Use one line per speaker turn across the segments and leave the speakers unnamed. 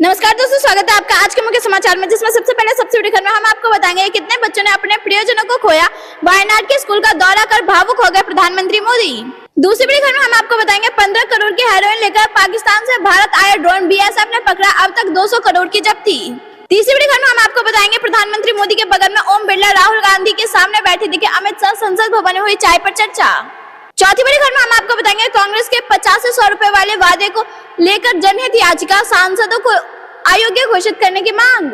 नमस्कार दोस्तों, स्वागत है आपका आज के मुख्य समाचार में, जिसमें सबसे पहले सबसे बड़ी खबर में हम आपको बताएंगे कितने बच्चों ने अपने प्रियजनों को खोया। वायनाड के स्कूल का दौरा कर भावुक हो गए प्रधानमंत्री मोदी। दूसरी बड़ी खबर में हम आपको बताएंगे 15 करोड़ की हेरोइन लेकर पाकिस्तान से भारत आया ड्रोन बीएसएफ ने पकड़ा, अब तक 200 करोड़ की जब्ती। तीसरी बड़ी खबर में हम आपको बताएंगे प्रधानमंत्री मोदी के बगल में ओम बिरला राहुल गांधी के सामने बैठे दिखे अमित शाह, संसद भवन में हुई चाय पर चर्चा। चौथी बड़ी खबर में हम आपको बताएंगे कांग्रेस के 50 से 100 रुपए वाले वादे को लेकर जनहित याचिका, सांसदों को अयोग्य घोषित करने की मांग।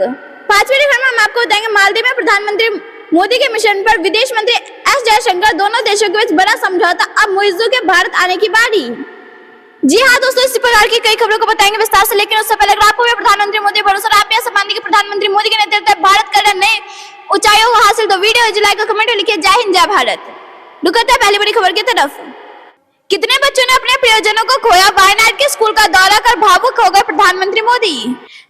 पांचवी खबर में हम आपको बताएंगे मालदीव में प्रधानमंत्री मोदी के मिशन पर विदेश मंत्री एस जयशंकर, दोनों देशों के बीच बड़ा समझौता, अब मुइज्जू के भारत आने की बारी। जी हाँ दोस्तों, इसी प्रकार की कई खबरों को बताएंगे विस्तार से, लेकिन उससे पहले अगर आपको भी प्रधानमंत्री मोदी भरोसा आप यह सम्मान कि प्रधानमंत्री मोदी के नेतृत्व में भारत कर रहे नए ऊंचाइयों को हासिल, तो वीडियो लाइक और कमेंट लिखिए। जय हिंद, जय भारत। रुकते हैं पहली बड़ी खबर की तरफ। कितने बच्चों ने अपने प्रियजनों को खोया, वायनाड के स्कूल का दौरा कर भावुक हो गए प्रधानमंत्री मोदी।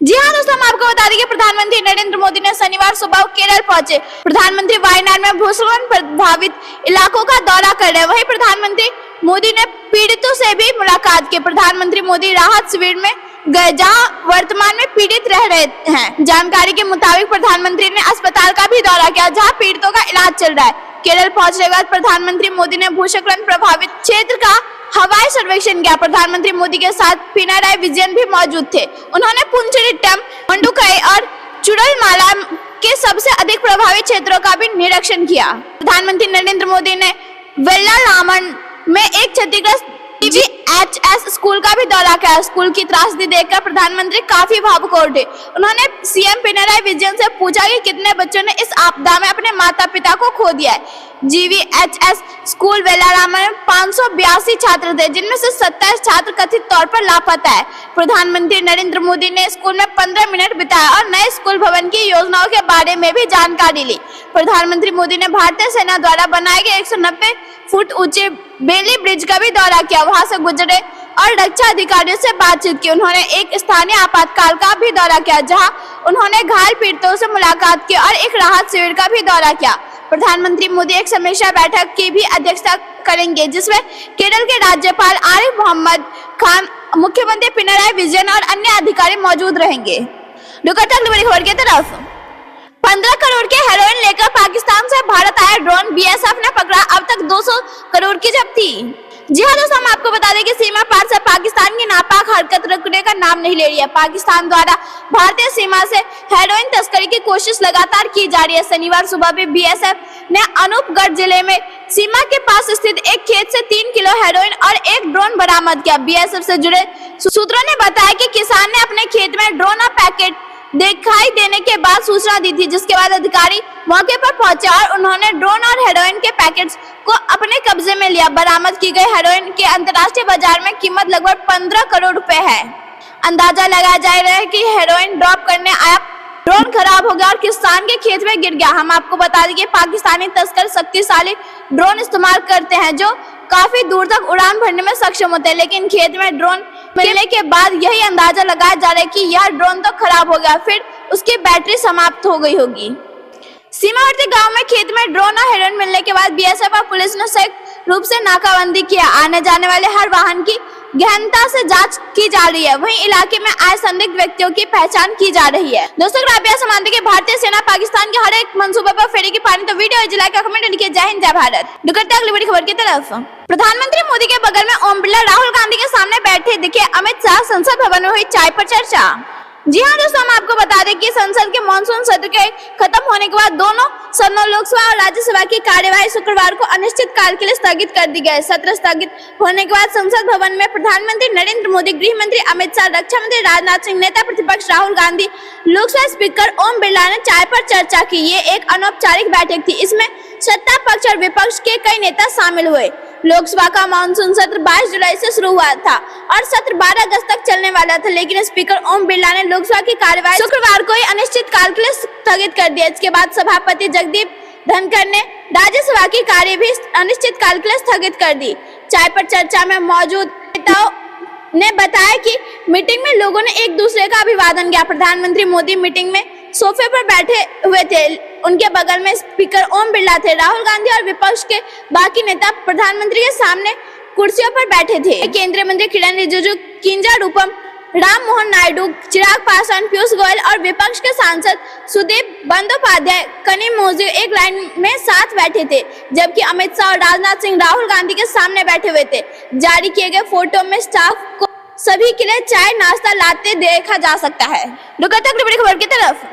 जी हाँ दोस्तों, हम आपको बता दें कि प्रधानमंत्री नरेंद्र मोदी ने शनिवार सुबह केरल पहुंचे। प्रधानमंत्री वायनाड में भूस्खलन प्रभावित इलाकों का दौरा कर रहे हैं। वहीं प्रधानमंत्री मोदी ने पीड़ितों से भी मुलाकात की। प्रधानमंत्री मोदी राहत शिविर में गए जहां वर्तमान में पीड़ित रह रहे हैं। जानकारी के मुताबिक प्रधानमंत्री ने अस्पताल का भी दौरा किया जहां पीड़ितों का इलाज चल रहा है। केरल पहुंचने के बाद प्रधानमंत्री मोदी ने भूस्खलन प्रभावित क्षेत्र का हवाई सर्वेक्षण किया। प्रधानमंत्री मोदी के साथ पिनाराई विजयन भी मौजूद थे। उन्होंने पुंचरिट्टम, मंडुकई और चुड़लमाला के सबसे अधिक प्रभावित क्षेत्रों का भी निरीक्षण किया। प्रधानमंत्री नरेंद्र मोदी ने वेल्लारामन में एक क्षतिग्रस्त TVHS स्कूल का भी दौरा किया। स्कूल की त्रासदी देखकर प्रधानमंत्री काफी भावुक हो उठे। उन्होंने सीएम पिनाराई विजयन से पूछा कि कितने बच्चों ने इस आपदा में अपने माता पिता को खो दिया है। GVHS स्कूल वेल्लारामन में 582 छात्र थे, जिनमें से 27 छात्र कथित तौर पर लापता है। प्रधानमंत्री नरेंद्र मोदी ने स्कूल में 15 मिनट बिताया और नए स्कूल भवन की योजनाओं के बारे में भी जानकारी ली। प्रधानमंत्री मोदी ने भारतीय सेना द्वारा बनाए गए 190 फुट ऊंचे बेली ब्रिज का भी दौरा किया, वहां से गुजरे और रक्षा अधिकारियों से बातचीत की। उन्होंने एक स्थानीय आपातकाल का भी दौरा किया जहां उन्होंने घायल पीड़ितों से मुलाकात की और एक राहत शिविर का भी दौरा किया। प्रधानमंत्री मोदी एक समीक्षा बैठक की भी अध्यक्षता करेंगे, जिसमें केरल के राज्यपाल आरिफ मोहम्मद खान, मुख्यमंत्री पिनाराई विजयन और अन्य अधिकारी मौजूद रहेंगे। अगली खबर की तरफ। 15 करोड़ के हेरोइन लेकर पाकिस्तान से भारत आया ड्रोन बीएसएफ ने पकड़ा, अब तक 200 करोड़ की जब्ती। जी हाँ दोस्तों, हम आपको बता दें कि सीमा पार से पाकिस्तान की नापाक हरकत रुकने का नाम नहीं ले रही है। पाकिस्तान द्वारा भारतीय सीमा से हेरोइन तस्करी की कोशिश लगातार की जा रही है। शनिवार सुबह भी बीएसएफ ने अनूपगढ़ जिले में सीमा के पास स्थित एक खेत से 3 किलो हेरोइन और एक ड्रोन बरामद किया। बीएसएफ से जुड़े सूत्रों ने बताया कि किसान ने अपने खेत में ड्रोन और पैकेट दिखाई देने के बाद सूचना दी थी, जिसके बाद अधिकारी मौके पर पहुंचे और उन्होंने ड्रोन और हेरोइन के पैकेट्स को अपने कब्जे में लिया। बरामद की गई हेरोइन के अंतर्राष्ट्रीय बाजार में कीमत लगभग 15 करोड़ रुपए है। अंदाजा लगाया जा रहा है कि हेरोइन ड्रॉप करने आया ड्रोन खराब हो गया और किसान के खेत में गिर गया। हम आपको बता दें कि पाकिस्तानी तस्कर शक्तिशाली ड्रोन इस्तेमाल करते हैं जो काफी दूर तक उड़ान भरने में सक्षम होते हैं, लेकिन खेत में ड्रोन मिलने के बाद यही अंदाजा लगाया जा रहा है कि यह ड्रोन तो खराब हो गया, फिर उसकी बैटरी समाप्त हो गई होगी। सीमावर्ती गांव में खेत में ड्रोन और हेरोइन मिलने के बाद बीएसएफ और पुलिस ने संयुक्त रूप से नाकाबंदी किया। आने जाने वाले हर वाहन की गहनता से जांच की जा रही है। वहीं इलाके में आए संदिग्ध व्यक्तियों की पहचान की जा रही है। दोस्तों, अगर आप यह मानते कि भारतीय सेना पाकिस्तान के हर एक मंसूबे पर फेरेगी पानी, तो वीडियो लाइक और कमेंट लिखिए। जय हिंद, जय भारत। निकलते अगली बड़ी खबर की तरफ। प्रधानमंत्री मोदी के बगल में ओम बिरला राहुल गांधी के सामने बैठे दिखे अमित शाह, संसद भवन में हुई चाय पर चर्चा। जी हाँ दोस्तों, हम आपको बता दें कि संसद के मानसून सत्र के खत्म होने के बाद दोनों सदनों लोकसभा और राज्यसभा की कार्यवाही शुक्रवार को अनिश्चित काल के लिए स्थगित कर दी गई। सत्र स्थगित होने के बाद संसद भवन में प्रधानमंत्री नरेंद्र मोदी, गृह मंत्री अमित शाह, रक्षा मंत्री राजनाथ सिंह, नेता प्रतिपक्ष राहुल गांधी, लोकसभा स्पीकर ओम बिरला ने चाय पर चर्चा की। ये एक अनौपचारिक बैठक थी, इसमें सत्ता पक्ष और विपक्ष के कई नेता शामिल हुए। लोकसभा का मानसून सत्र 22 जुलाई से शुरू हुआ था और सत्र 12 अगस्त तक चलने वाला था, लेकिन स्पीकर ओम बिरला ने लोकसभा की कार्यवाही शुक्रवार को ही अनिश्चित काल के लिए स्थगित कर दिया। इसके बाद सभापति जगदीप धनखड़ ने राज्यसभा की कार्य भी अनिश्चित काल के लिए स्थगित कर दी। चाय पर चर्चा में मौजूद नेताओं ने बताया कि मीटिंग में लोगों ने एक दूसरे का अभिवादन किया। प्रधानमंत्री मोदी मीटिंग में सोफे पर बैठे हुए थे, उनके बगल में स्पीकर ओम बिरला थे। राहुल गांधी और विपक्ष के बाकी नेता प्रधानमंत्री के सामने कुर्सियों पर बैठे थे। केंद्रीय मंत्री किरण रिजिजू, किंजराडूपम राम मोहन नायडू, चिराग पासवान, पीयूष गोयल और विपक्ष के सांसद सुदीप बंदोपाध्याय, कनिमोझी एक लाइन में साथ बैठे थे, जबकि अमित शाह और राजनाथ सिंह राहुल गांधी के सामने बैठे हुए थे। जारी किए गए फोटो में स्टाफ को सभी के लिए चाय नाश्ता लाते देखा जा सकता है। बड़ी खबर की तरफ,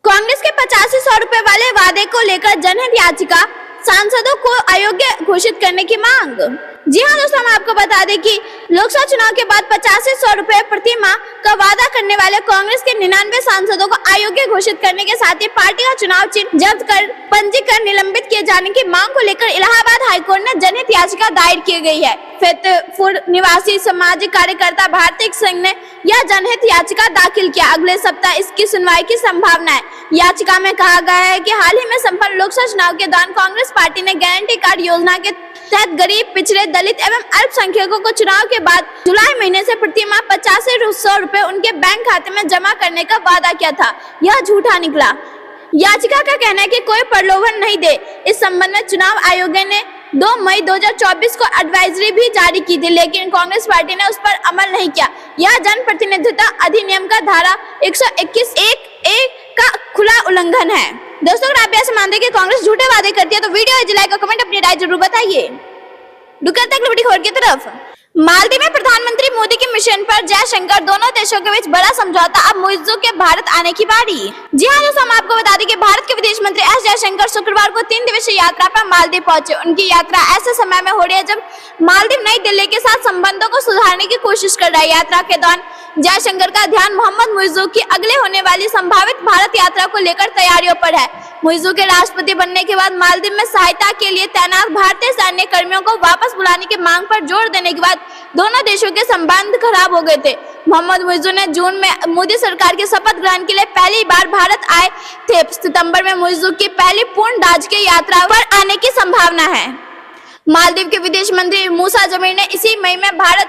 कांग्रेस के 8500 रुपए वाले वादे को लेकर जनहित याचिका, सांसदों को अयोग्य घोषित करने की मांग। जी हाँ दोस्तों, हम आपको बता दें कि लोकसभा चुनाव के बाद 8500 रुपए प्रति माह का वादा करने वाले कांग्रेस के 99 सांसदों को अयोग्य घोषित करने के साथ ही पार्टी का चुनाव चिन्ह जब्त कर पंजीकरण निलंबित किए जाने की मांग को लेकर इलाहाबाद हाईकोर्ट में जनहित याचिका दायर की गई है। फतेहपुर निवासी सामाजिक कार्यकर्ता भारती सिंह ने यह जनहित याचिका दाखिल किया। अगले सप्ताह इसकी सुनवाई की संभावना है। याचिका में कहा गया है कि हाल ही में संपन्न लोकसभा चुनाव के दौरान कांग्रेस पार्टी ने गारंटी कार्ड योजना के तहत गरीब, पिछड़े, दलित एवं अल्पसंख्यकों को चुनाव के बाद जुलाई महीने से प्रति माह 8500 रुपए उनके बैंक खाते में जमा करने का वादा किया था। यह झूठा निकला। याचिका का कहना है कि कोई प्रलोभन नहीं दे। इस संबंध में चुनाव आयोग ने 2 मई 2024 को एडवाइजरी भी जारी की थी, लेकिन कांग्रेस पार्टी ने उस पर अमल नहीं किया। यह जनप्रतिनिधित्व अधिनियम का धारा 121(1)(a) का खुला उल्लंघन है। दोस्तों, अगर आप ऐसे मानते हैं कि कांग्रेस झूठे वादे करती है तो वीडियो लाइक और कमेंट अपनी राय जरूर बताइए। बड़ी खबर की तरफ, मालदीव में प्रधानमंत्री मोदी के मिशन पर जयशंकर, दोनों देशों के बीच बड़ा समझौता, अब मुइज्जू के भारत आने की बारी। जी हाँ दोस्तों, हम आपको बता दें कि भारत के विदेश मंत्री एस जयशंकर शुक्रवार को 3 दिवसीय यात्रा पर मालदीव पहुंचे। उनकी यात्रा ऐसे समय में हो रही है जब मालदीव नई दिल्ली के साथ संबंधों को सुधारने की कोशिश कर रहा है। यात्रा के दौरान जयशंकर का ध्यान मोहम्मद मुइज्जू की अगले होने वाली संभावित भारत यात्रा को लेकर तैयारियों पर है। मुइज्जू के राष्ट्रपति बनने के बाद मालदीव में सहायता के लिए तैनात भारतीय सैन्य कर्मियों को वापस बुलाने की मांग पर जोर देने के बाद दोनों देशों के संबंध खराब हो गए थे। मोहम्मद मुइज्जू ने जून में मोदी सरकार के शपथ ग्रहण के लिए पहली बार भारत आए थे। सितंबर में मुइज्जू की पहली पूर्ण राजकीय यात्रा पर आने की संभावना है। मालदीव के विदेश मंत्री मूसा जमीर ने इसी मई में भारत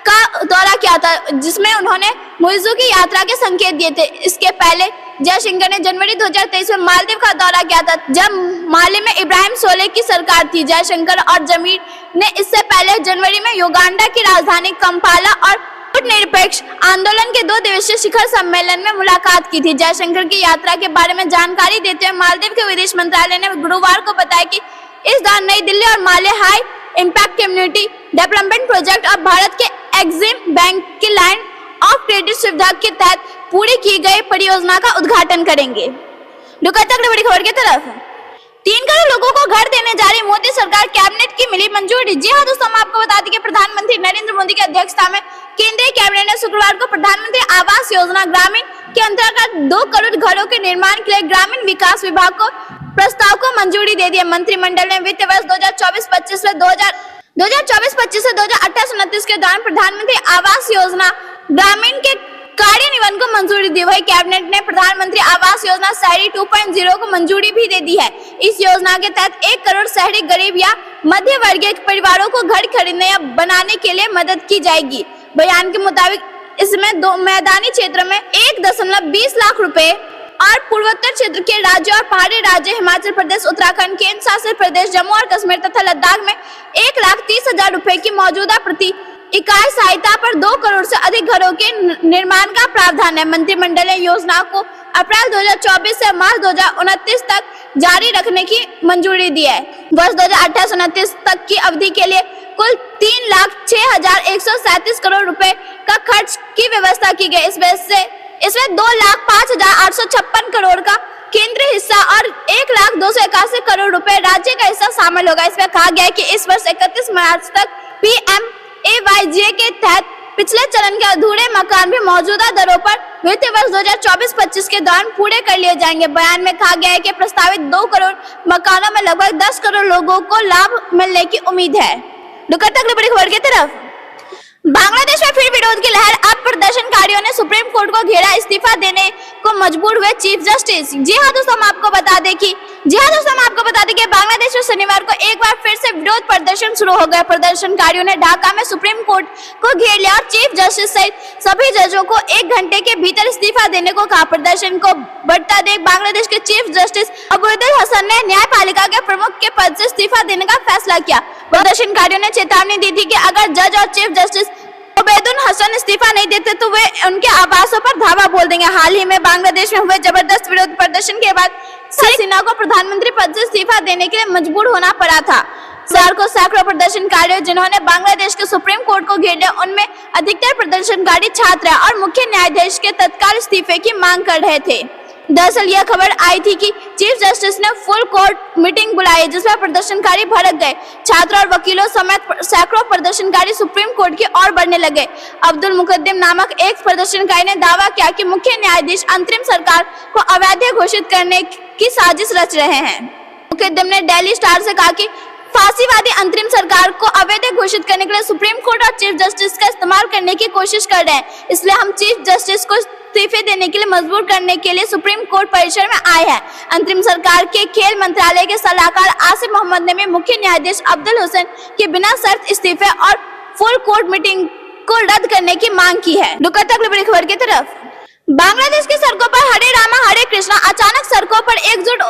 का दौरा किया था, जिसमें उन्होंने मुइज्जू की यात्रा के संकेत दिए थे। इसके पहले जयशंकर ने जनवरी 2023 में मालदीव का दौरा किया था, जब माले में इब्राहिम सोलेह की सरकार थी। जयशंकर और जमीर ने इससे पहले जनवरी में युगांडा की राजधानी कंपाला और गुटनिरपेक्ष आंदोलन के 2 दिवसीय शिखर सम्मेलन में मुलाकात की थी। जयशंकर की यात्रा के बारे में जानकारी देते हुए मालदीव के विदेश मंत्रालय ने गुरुवार को बताया कि इस दौरान नई दिल्ली और Male high impact community development project और भारत के एग्जिम बैंक की लाइन ऑफ क्रेडिट सुविधा के तहत पूरी की गई परियोजना का उद्घाटन करेंगे। बड़ी खबर की तरफ, 3 करोड़ लोगों को घर देने जा रही मोदी सरकार, कैबिनेट की मिली मंजूरी। जी हाँ दोस्तों, हम आपको बता दें कि प्रधानमंत्री नरेंद्र मोदी की अध्यक्षता में केंद्रीय कैबिनेट ने शुक्रवार को प्रधानमंत्री आवास योजना ग्रामीण के अंतर्गत 2 करोड़ घरों के निर्माण के लिए ग्रामीण विकास विभाग को प्रस्ताव को मंजूरी दे दी। मंत्रिमंडल ने वित्त वर्ष 2024-25 से 2028-29 के दौरान प्रधानमंत्री आवास योजना ग्रामीण के कार्यान्वयन को मंजूरी दी। वही कैबिनेट ने प्रधानमंत्री आवास योजना शहरी 2.0 को मंजूरी भी दे दी है। इस योजना के तहत 1 करोड़ शहरी गरीब या मध्य वर्गीय परिवारों को घर खरीदने या बनाने के लिए मदद की जाएगी। बयान के मुताबिक इसमें 2 मैदानी क्षेत्र में 1.20 लाख रुपए और पूर्वोत्तर क्षेत्र के राज्यों और पहाड़ी राज्य हिमाचल प्रदेश, उत्तराखंड, केंद्र शासित प्रदेश जम्मू और कश्मीर तथा लद्दाख में 1,30,000 रुपए की मौजूदा प्रति इकाई सहायता पर 2 करोड़ से अधिक घरों के निर्माण का प्रावधान है। मंत्रिमंडल ने योजना को अप्रैल 2024 से मार्च 2029 तक जारी रखने की मंजूरी दी है। वर्ष 2028-29 तक की अवधि के लिए कुल 3,06,137 करोड़ रुपए का खर्च की व्यवस्था की गई। इसमें 2,05,856 करोड़ का केंद्रीय हिस्सा और 1,0281 करोड़ रुपए राज्य का हिस्सा शामिल होगा। इसमें कहा गया है कि इस वर्ष 31 मार्च तक PMAYJ के तहत पिछले चरण के अधूरे मकान भी मौजूदा दरों पर वित्त वर्ष 2024-25 के दौरान पूरे कर लिए जाएंगे। बयान में कहा गया है कि प्रस्तावित 2 करोड़ मकानों में लगभग 10 करोड़ लोगों को लाभ मिलने की उम्मीद है। बड़ी खबर की तरफ, बांग्लादेश में फिर विरोध की लहर। अब प्रदर्शनकारियों ने सुप्रीम कोर्ट को घेरा, इस्तीफा देने को मजबूर हुए चीफ जस्टिस। जी हाँ दोस्तों, हम आपको बता दें कि बांग्लादेश में शनिवार को एक बार फिर से विरोध प्रदर्शन शुरू हो गया। प्रदर्शनकारियों ने ढाका में सुप्रीम कोर्ट को घेर लिया और चीफ जस्टिस सहित सभी जजों को 1 घंटे के भीतर इस्तीफा देने को कहा। प्रदर्शन को बढ़ता देख बांग्लादेश के चीफ जस्टिस अबुल हसन ने न्यायपालिका के प्रमुख के पद से इस्तीफा देने का फैसला किया। प्रदर्शनकारियों ने चेतावनी दी थी कि अगर जज और चीफ जस्टिस उबैदुल हसन इस्तीफा नहीं देते तो वे उनके आवासों पर धावा बोल देंगे। हाल ही में बांग्लादेश में हुए जबरदस्त विरोध प्रदर्शन के बाद शेख हसीना को प्रधानमंत्री पद से इस्तीफा देने के लिए मजबूर होना पड़ा था। शहर को सैकड़ों प्रदर्शनकारियों जिन्होंने बांग्लादेश के सुप्रीम कोर्ट को घेर लिया, उनमें अधिकतर प्रदर्शनकारी छात्र और मुख्य न्यायाधीश के तत्काल इस्तीफे की मांग कर रहे थे। दरअसल यह खबर आई थी कि चीफ जस्टिस ने फुल कोर्ट मीटिंग बुलाई जिसमें प्रदर्शनकारी भड़क गए। छात्र और वकीलों समेत सैकड़ों प्रदर्शनकारी सुप्रीम कोर्ट की ओर बढ़ने लगे। अब्दुल मुकद्दिम नामक एक प्रदर्शनकारी ने दावा किया कि मुख्य न्यायाधीश अंतरिम सरकार को अवैध घोषित करने की साजिश रच रहे हैं। मुकद्दिम ने डेली स्टार से कहा कि फांसीवादी अंतरिम सरकार को अवैध घोषित करने के लिए सुप्रीम कोर्ट और चीफ जस्टिस का इस्तेमाल करने की कोशिश कर रहे हैं, इसलिए हम चीफ जस्टिस को इस्तीफे देने के लिए मजबूर करने के लिए सुप्रीम कोर्ट परिसर में आए हैं। अंतरिम सरकार के खेल मंत्रालय के सलाहकार आसिफ मोहम्मद ने भी मुख्य न्यायाधीश अब्दुल हुसैन के बिना शर्त इस्तीफे और फुल कोर्ट मीटिंग को रद्द करने की मांग की है। अगली बड़ी खबर की तरफ, बांग्लादेश की सड़कों पर हरे रामा हरे कृष्णा, अचानक सड़कों पर एकजुट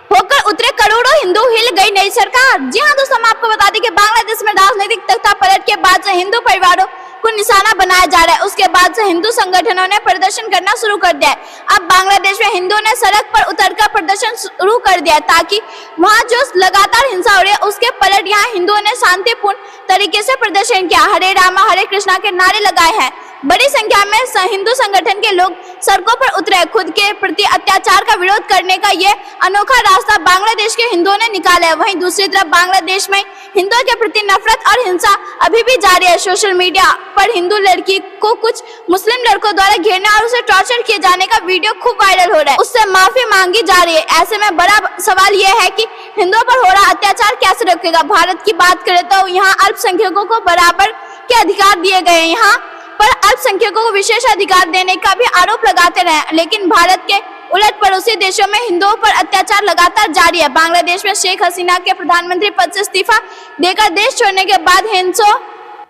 होकर उतरे करोड़ों हिंदू, हिल गई नई सरकार। जी हाँ दोस्तों, हम आपको बता दें कि बांग्लादेश में राजनीतिक तख्ता पलट के बाद से हिंदू परिवारों को निशाना बनाया जा रहा है। उसके बाद से हिंदू संगठनों ने प्रदर्शन करना शुरू कर दिया है। अब बांग्लादेश में हिंदुओं ने सड़क पर उतरकर प्रदर्शन शुरू कर दिया ताकि वहां जो लगातार हिंसा हो रही है उसके पलट यहाँ हिंदुओं ने शांतिपूर्ण तरीके से प्रदर्शन किया, हरे रामा हरे कृष्णा के नारे लगाए हैं। बड़ी संख्या में हिंदू संगठन के लोग सड़कों पर उतरे। खुद के प्रति अत्याचार का विरोध करने का ये अनोखा रास्ता बांग्लादेश के हिंदुओं ने निकाला है। वहीं दूसरी तरफ बांग्लादेश में हिंदुओं के प्रति नफरत और हिंसा अभी भी जारी है। सोशल मीडिया पर हिंदू लड़की को कुछ मुस्लिम लड़कों द्वारा घेरने और उसे टॉर्चर किए जाने का वीडियो खूब वायरल हो रहा है, उससे माफी मांगी जा रही है। ऐसे में बड़ा सवाल यह है कि हिंदुओं पर हो रहा अत्याचार कैसे रोकेगा। भारत की बात करें तो यहाँ अल्पसंख्यकों को बराबर के अधिकार दिए गए हैं, यहाँ पर अल्पसंख्यकों को विशेष अधिकार देने का भी आरोप लगाते रहे, लेकिन भारत के उलट पड़ोसी देशों में हिंदुओं पर अत्याचार लगातार जारी है। बांग्लादेश में शेख हसीना के प्रधानमंत्री पद से इस्तीफा देकर देश छोड़ने के बाद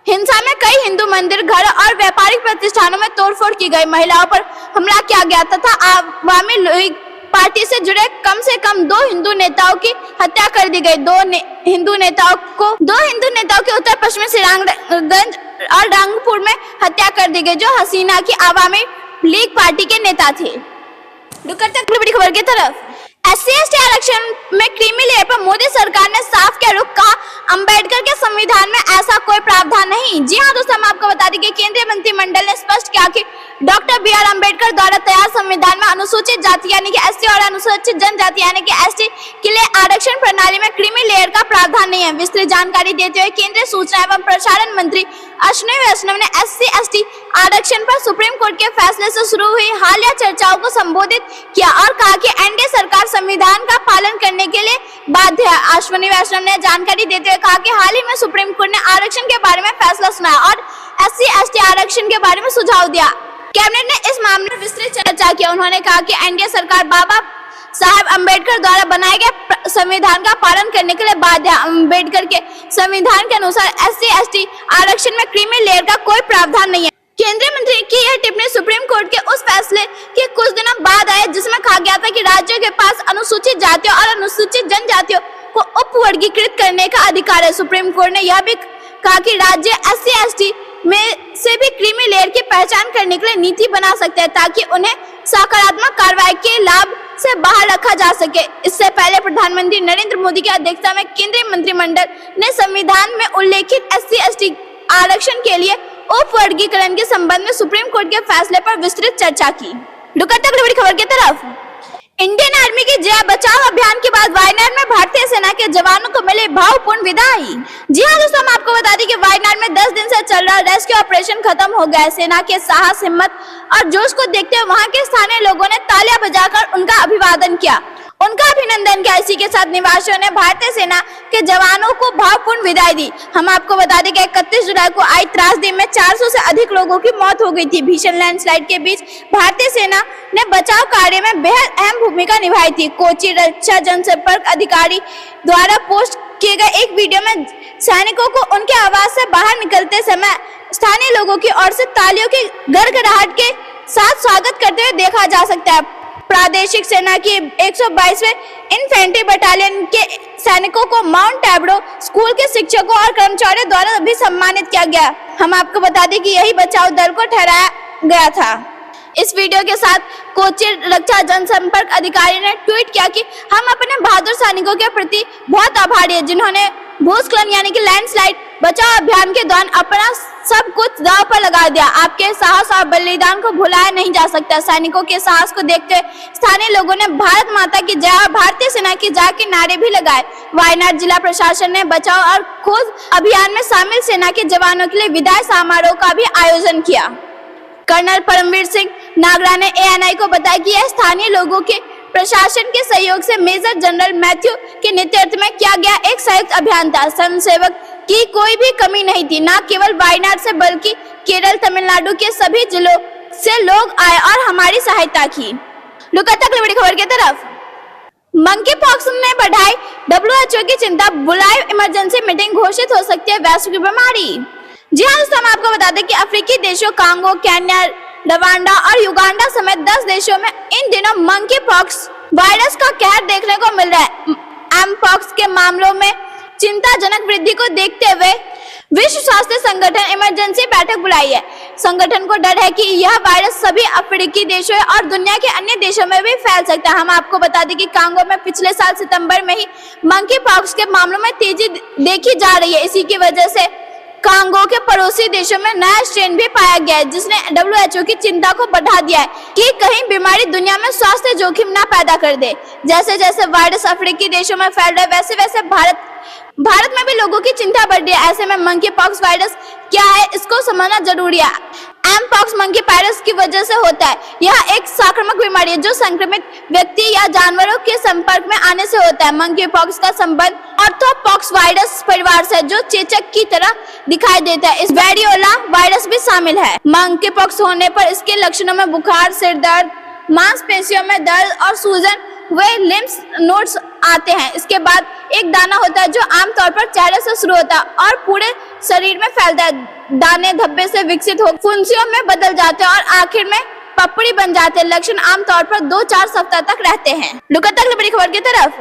हिंसा में कई हिंदू मंदिर, घर और व्यापारिक प्रतिष्ठानों में तोड़फोड़ की गई, महिलाओं पर हमला किया गया तथा आवामी लीग पार्टी से जुड़े कम से कम 2 हिंदू नेताओं की हत्या कर दी गई। 2 हिंदू नेताओं की उत्तर पश्चिमी सिरांगगंज और रंगपुर में हत्या कर दी गई, जो हसीना की आवामी लीग पार्टी के नेता थे। बड़ी खबर की तरफ, SC/ST आरक्षण में क्रीमी लेयर पर मोदी सरकार ने साफ किया रुख, कहा अंबेडकर के संविधान में ऐसा कोई प्रावधान नहीं। जी हाँ दोस्तों, हम आपको बता दें कि केंद्रीय मंत्रिमंडल ने स्पष्ट किया कि डॉक्टर BR अम्बेडकर द्वारा तैयार संविधान में अनुसूचित जाति यानी कि SC और अनुसूचित जनजाति यानी कि ST के लिए आरक्षण प्रणाली में क्रीमी लेयर का प्रावधान नहीं है। विस्तृत जानकारी देते हुए केंद्रीय सूचना एवं प्रसारण मंत्री अश्विनी वैष्णव ने SC/ST आरक्षण पर सुप्रीम कोर्ट के फैसले से शुरू हुई हालिया चर्चाओं को संबोधित किया और कहा कि NDA सरकार संविधान का पालन करने के लिए बाध्य है। अश्विनी वैष्णव ने जानकारी देते हुए कहा कि हाल ही में सुप्रीम कोर्ट ने आरक्षण के बारे में फैसला सुनाया और SC/ST आरक्षण के बारे में सुझाव दिया। कैबिनेट ने इस मामले में विस्तृत चर्चा की। उन्होंने कहा कि NDA सरकार बाबा साहब अम्बेडकर द्वारा बनाए गए संविधान का पालन करने के लिए बाध्य है। अम्बेडकर के संविधान के अनुसार SC/ST आरक्षण में क्रीमी लेयर का कोई प्रावधान नहीं है। केंद्रीय मंत्री की यह टिप्पणी सुप्रीम कोर्ट के उस फैसले के कुछ दिनों बाद आए जिसमें कहा गया था कि राज्यों के पास अनुसूचित जातियों और अनुसूचित जनजातियों को उपवर्गीकृत करने का अधिकार है। सुप्रीम कोर्ट ने यह भी कहा कि राज्य SC/ST में से भी क्रीमी लेयर की पहचान करने के लिए नीति बना सकते हैं ताकि उन्हें सकारात्मक कार्रवाई के लाभ से बाहर रखा जा सके। इससे पहले प्रधानमंत्री नरेंद्र मोदी की अध्यक्षता में केंद्रीय मंत्रिमंडल ने संविधान में उल्लेखित SC/ST आरक्षण के लिए उपवर्गीकरण के संबंध में सुप्रीम कोर्ट के फैसले पर विस्तृत चर्चा की। बड़ी खबर की तरफ, इंडियन आर्मी की जया बचाओ अभियान के बाद वायनाड में भारतीय सेना के जवानों को मिले भावपूर्ण विदाई। जी हाँ दोस्तों, हम आपको बता दें कि वायनाड में 10 दिन से चल रहा रेस्क्यू ऑपरेशन खत्म हो गया है। सेना के साहस, हिम्मत और जोश को देखते हुए वहां के स्थानीय लोगों ने तालियां बजाकर उनका अभिवादन किया, उनका अभिनंदन किया। इसी के साथ निवासियों ने भारतीय सेना के जवानों को भावपूर्ण विदाई दी। हम आपको बता दें कि 31 जुलाई को आई त्रासदी में 400 से अधिक लोगों की मौत हो गई थी। भीषण लैंडस्लाइड के बीच भारतीय सेना ने बचाव कार्य में बेहद अहम भूमिका निभाई थी। कोची रक्षा जनसंपर्क अधिकारी द्वारा पोस्ट किए गए एक वीडियो में सैनिकों को उनके आवास से बाहर निकलते समय स्थानीय लोगों की ओर से तालियों की गड़गड़ाहट के साथ स्वागत करते हुए देखा जा सकता है। प्रादेशिक सेना की 122वें इन्फेंट्री बटालियन के सैनिकों को माउंट एब्रो स्कूल के शिक्षकों और कर्मचारियों द्वारा भी सम्मानित किया गया। हम आपको बता दें कि यही बचाव दल को ठहराया गया था। इस वीडियो के साथ कोच्चि रक्षा जनसंपर्क अधिकारी ने ट्वीट किया कि हम अपने बहादुर सैनिकों के प्रति बहुत आभारी हैं, जिन्होंने भूस्खलन यानी कि लैंडस्लाइड बचाव अभियान के दौरान अपना सब कुछ दांव पर लगा दिया। आपके साहस और बलिदान को भुलाया नहीं जा सकता। सैनिकों के साहस को देखते हुए स्थानीय लोगों ने भारत माता की जय और भारतीय सेना की जय के नारे भी लगाए। वायनाड जिला प्रशासन ने बचाव और खोज अभियान में शामिल सेना के जवानों के लिए विदाई समारोह का भी आयोजन किया। कर्नल परमवीर सिंह नागरा ने ANI को बताया कि यह स्थानीय लोगों के प्रशासन के सहयोग से मेजर जनरल मैथ्यू के नेतृत्व में किया गया एक संयुक्त अभियान था। स्वयंसेवक की कोई भी कमी नहीं थी। न केवल वायनाड से बल्कि केरल, तमिलनाडु के सभी जिलों से लोग आए और हमारी सहायता की। अगली बड़ी खबर की तरफ। मंकी पॉक्स ने बढ़ाई WHO की चिंता, बुलाए इमरजेंसी मीटिंग, घोषित हो सकती है वैश्विक बीमारी। जी हाँ दोस्तों, हम आपको बता दें कि अफ्रीकी देशों कांगो, केन्या, रवांडा और युगांडा समेत 10 देशों में इन दिनों मंकी पॉक्स वायरस का कहर देखने को मिल रहा है। एमपॉक्स के मामलों में चिंताजनक वृद्धि को देखते हुए विश्व स्वास्थ्य संगठन इमरजेंसी बैठक बुलाई है। संगठन को डर है कि यह वायरस सभी अफ्रीकी देशों और दुनिया के अन्य देशों में भी फैल सकता है। हम आपको बता दें कि कांगो में पिछले साल सितंबर में ही मंकी पॉक्स के मामलों में तेजी देखी जा रही है। इसी की वजह से कांगो के पड़ोसी देशों में नया स्ट्रेन भी पाया गया है, जिसने WHO की चिंता को बढ़ा दिया है कि कहीं बीमारी दुनिया में स्वास्थ्य जोखिम न पैदा कर दे। जैसे जैसे वायरस अफ्रीकी देशों में फैल रहा है, वैसे वैसे भारत में भी लोगों की चिंता बढ़ रही है। ऐसे में मंकी पॉक्स वायरस क्या है, इसको समझना जरूरी है। एमपॉक्स मंकी वायरस की वजह से होता है। यह एक संक्रामक बीमारी है जो संक्रमित व्यक्ति या जानवरों के संपर्क में आने से होता है। मंकी पॉक्स का संबंध ऑर्थोपॉक्स वायरस परिवार से, जो चेचक की तरह दिखाई देता है। इस वेरियोला वायरस भी शामिल है। मंकी पॉक्स होने पर इसके लक्षणों में बुखार, सिर दर्द, मांसपेशियों में दर्द और सूजन वे लिम्फ नोड्स आते हैं। इसके बाद एक दाना होता है जो आमतौर पर चेहरे से शुरू होता है और पूरे शरीर में फैलता है। दाने धब्बे से विकसित हो फुंसियों में बदल जाते हैं और आखिर में पपड़ी बन जाते हैं। लक्षण आमतौर पर 2-4 सप्ताह तक रहते हैं। अगली बड़ी खबर की तरफ।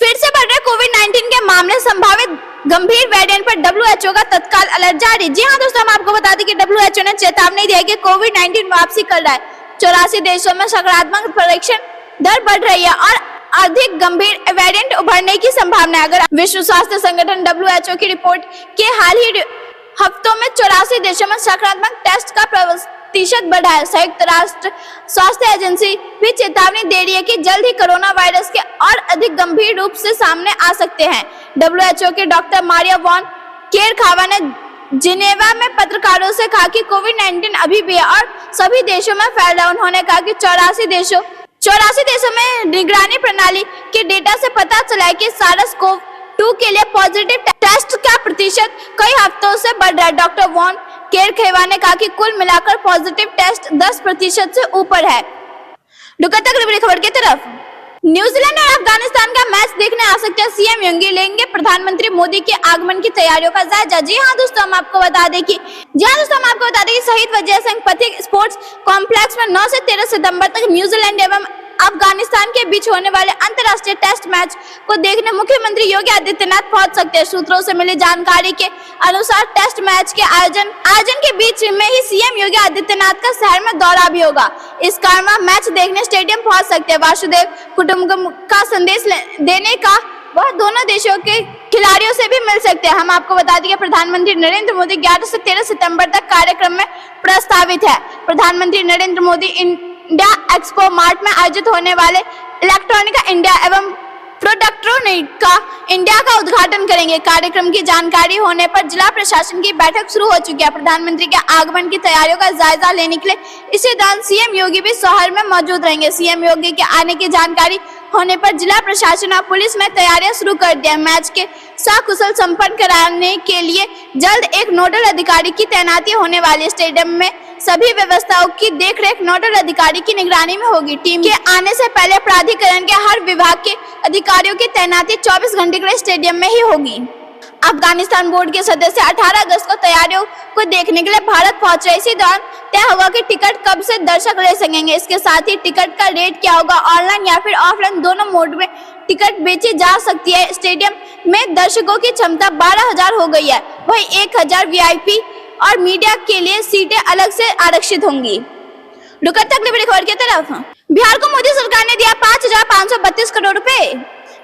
फिर से बढ़ रहे कोविड-19 के मामले, संभावित गंभीर वेरिएंट पर WHO का तत्काल अलर्ट जारी। जी हाँ दोस्तों, हम आपको बता दें कि WHO ने चेतावनी दी है कि कोविड-19 वापसी कर रहा है। 84 देशों में सकारात्मक परीक्षण दर बढ़ रही है और अधिक गंभीर वेरिएंट उभरने की संभावना है। अगर विश्व स्वास्थ्य संगठन WHO की रिपोर्ट के हाल ही हफ्तों में 84 देशों में सकारात्मक टेस्ट का प्रतिशत बढ़ा है। संयुक्त राष्ट्र स्वास्थ्य एजेंसी भी चेतावनी दे रही है कि जल्द ही कोरोना वायरस के और अधिक गंभीर रूप से सामने आ सकते हैं। WHO के डॉक्टर मारिया वॉन केरखावा ने जिनेवा में पत्रकारों से कहा कि कोविड-19 अभी भी है और सभी देशों में फैल रहा है। उन्होंने कहा कि 84 देशों में निगरानी प्रणाली के डेटा से पता चला है कि SARS-CoV-2 के लिए पॉजिटिव टेस्ट का प्रतिशत कई हफ्तों से बढ़ रहा है। डॉक्टर वॉन केरखेवा ने कहा कि कुल मिलाकर पॉजिटिव टेस्ट 10% से ऊपर है। अगली खबर की तरफ। न्यूजीलैंड और अफगानिस्तान का मैच देखने आ सकते हैं सीएम योगी, लेंगे प्रधानमंत्री मोदी के आगमन की तैयारियों का जायजा। जी हाँ दोस्तों, हम आपको बता दें कि शहीद वजीर सिंह पथिक स्पोर्ट्स कॉम्प्लेक्स में 9 से 13 सितंबर तक न्यूजीलैंड एवं अफगानिस्तान के बीच होने वाले अंतर्राष्ट्रीय टेस्ट मैच को देखने मुख्यमंत्री योगी आदित्यनाथ पहुंच सकते हैं। सूत्रों से मिली जानकारी के अनुसार टेस्ट मैच के आयोजन के बीच में ही सीएम योगी आदित्यनाथ का शहर में दौरा भी होगा। इस कारण वह मैच देखने स्टेडियम पहुंच सकते हैं। वासुदेव कुटुंबकम का संदेश देने का वह दोनों देशों के खिलाड़ियों से भी मिल सकते हैं। हम आपको बता दें कि प्रधानमंत्री नरेंद्र मोदी 11 से 13 सितंबर तक कार्यक्रम में प्रस्तावित है। प्रधानमंत्री Narendra Modi India expo mart में आयोजित होने वाले इलेक्ट्रॉनिका इंडिया एवं प्रोडक्ट्रोनिका इंडिया का उद्घाटन करेंगे। कार्यक्रम की जानकारी होने पर जिला प्रशासन की बैठक शुरू हो चुकी है। प्रधानमंत्री के आगमन की तैयारियों का जायजा लेने के लिए इसी दौरान सीएम योगी भी शहर में मौजूद रहेंगे। सीएम योगी के आने की जानकारी होने पर जिला प्रशासन और पुलिस ने तैयारियां शुरू कर दी है। मैच के सकुशल संपन्न कराने के लिए जल्द एक नोडल अधिकारी की तैनाती होने वाली है। स्टेडियम में सभी व्यवस्थाओं की देखरेख नोडल अधिकारी की निगरानी में होगी। टीम के आने से पहले प्राधिकरण के हर विभाग के अधिकारियों की तैनाती 24 घंटे के लिए स्टेडियम में ही होगी। अफगानिस्तान बोर्ड के सदस्य 18 अगस्त को तैयारियों को देखने के लिए भारत पहुंच रहे। इसी दौरान तय होगा कि टिकट कब से दर्शक ले सकेंगे। इसके साथ ही टिकट का रेट क्या होगा, ऑनलाइन या फिर ऑफलाइन दोनों मोड में टिकट बेची जा सकती है। स्टेडियम में दर्शकों की क्षमता 12,000 हो गई है। वहीं 1,000 VIP और मीडिया के लिए सीटें अलग से आरक्षित होंगी। रुकते अगली बड़ी खबर की तरफ। बिहार को मोदी सरकार ने दिया 5,532 करोड़ रुपए।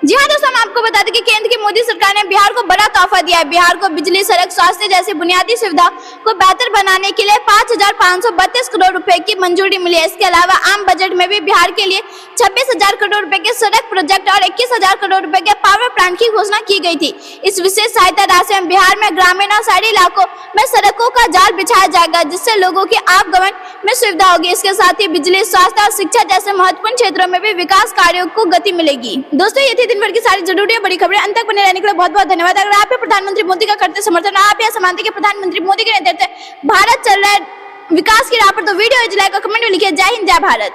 जी हाँ दोस्तों, हम आपको बता दें कि केंद्र की मोदी सरकार ने बिहार को बड़ा तोहफा दिया है। बिहार को बिजली, सड़क, स्वास्थ्य जैसी बुनियादी सुविधा को बेहतर बनाने के लिए 5,532 करोड़ रुपए की मंजूरी मिली है। इसके अलावा आम बजट में भी बिहार के लिए 26,000 करोड़ रुपए के सड़क प्रोजेक्ट और 21,000 करोड़ रुपए के पावर प्लांट की घोषणा की गई थी। इस विशेष सहायता राशि में बिहार में ग्रामीण और शहरी इलाकों में सड़कों का जाल बिछाया जाएगा, जिससे लोगों की आवागमन में सुविधा होगी। इसके साथ ही बिजली, स्वास्थ्य और शिक्षा जैसे महत्वपूर्ण क्षेत्रों में भी विकास कार्यों को गति मिलेगी। दोस्तों, ये थी दिन भर की सारी जरूरी और बड़ी खबरें। अंत तक बने रहने के लिए बहुत बहुत धन्यवाद। अगर आप प्रधानमंत्री मोदी का करते समर्थन, आप यह मानते कि प्रधानमंत्री मोदी के नेतृत्व भारत चल रहा है विकास की राह पर, तो वीडियो लाइक और कमेंट में लिखिए। जय हिंद, जय भारत।